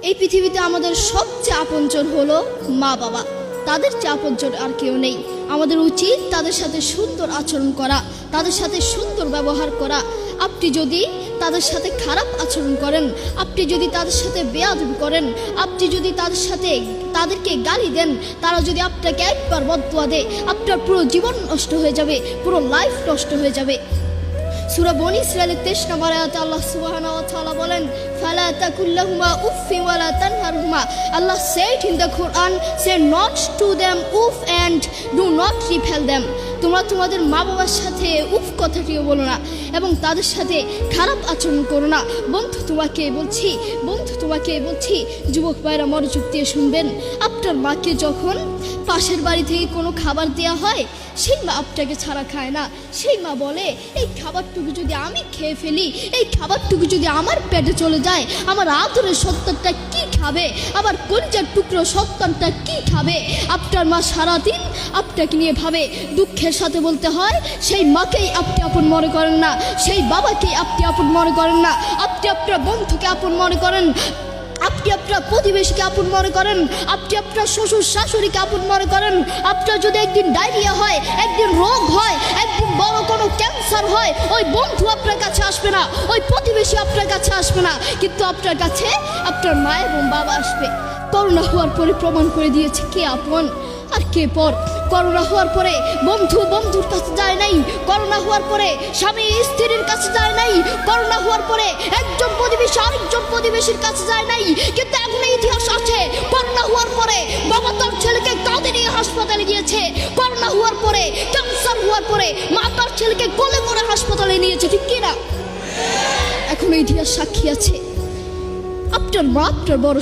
এই পৃথিবীতে আমাদের সবচেয়ে আপনজন হলো মা বাবা। তাদের চেয়ে আপনজন আর কেউ নেই। আমাদের উচিত তাদের সাথে সুন্দর আচরণ করা, তাদের সাথে সুন্দর ব্যবহার করা। আপনি যদি তাদের সাথে খারাপ আচরণ করেন, আপনি যদি তাদের সাথে বেয়াদবি করেন, আপনি যদি তাদেরকে গালি দেন, তারা যদি আপনাকে একবার বদদুয়া দেয়, আপনার পুরো জীবন নষ্ট হয়ে যাবে, পুরো লাইফ নষ্ট হয়ে যাবে। সূরা বনী ইসরাঈলের 23 নম্বর আয়াতে আল্লাহ সুবহানাহু ওয়া তাআলা বলেন, ফালা তাকুল্লাহুমা উফফি ওয়ালা তানহারহুমা। Allah said in the Quran, say not to them uff and do not repel them. তোমরা তোমাদের মা বাবার সাথে উফ কথাটিও বলো না এবং তাদের সাথে খারাপ আচরণ করো না। বন্ধু তোমাকে বলছি যুবক ভাইরা মনোযোগ দিয়ে শুনবেন। আপনার মাকে যখন পাশের বাড়ি থেকে কোনো খাবার দেওয়া হয়, সেই মা আপনাকে ছাড়া খায় না। সেই মা বলে, এই খাবারটুকু যদি আমি খেয়ে ফেলি, এই খাবারটুকু যদি আমার পেটে চলে যায়, আমার আদরের সন্তানটা কি খাবে, আমার কলিজার টুকরো সন্তানটা কি খাবে? আপনার মা সারাদিন আপনাকে নিয়ে ভাবে। দুঃখের সাথে বলতে হয়, সেই মাকেই আপনি আপন মনে করেন না, সেই বাবাকেই আপনি আপন মনে করেন না, আপনি আপনার বন্ধুকে আপন মনে করেন, আপনি আপনার প্রতিবেশীকে আপন মনে করেন, আপনি আপনার শ্বশুর শাশুড়িকে আপন মনে করেন। আপনার যদি একদিন ডায়রিয়া হয়, একদিন রোগ হয়, একদিন বড় কোনো ক্যান্সার হয়, ওই বন্ধু আপনার কাছে আসবে না, ওই প্রতিবেশী আপনার কাছে আসবে না, কিন্তু আপনার কাছে আপনার মা এবং বাবা আসবে। করোনা হওয়ার পরে প্রমাণ করে দিয়েছে কে আপন আর কে পর। করোনা হওয়ার পরে বন্ধু বন্ধুর কাছে যায় নাই, করোনা হওয়ার পরে স্বামী স্ত্রীর কাছে যায় নাই, করোনা হওয়ার পরে একজন প্রতিবেশী আরেকজন প্রতিবেশীর কাছে যায় নাই। কিন্তু এখন ইতিহাস আছে, করোনা হওয়ার পরে বাবা তার ছেলেকে কাঁধে নিয়ে হাসপাতালে গিয়েছে, করোনা হওয়ার পরে ক্যান্সার হওয়ার পরে মা তার ছেলেকে কোলে করে হাসপাতালে নিয়েছে, ঠিক কিনা? এখন ইতিহাস সাক্ষী আছে। আপনার মা আপনার বড়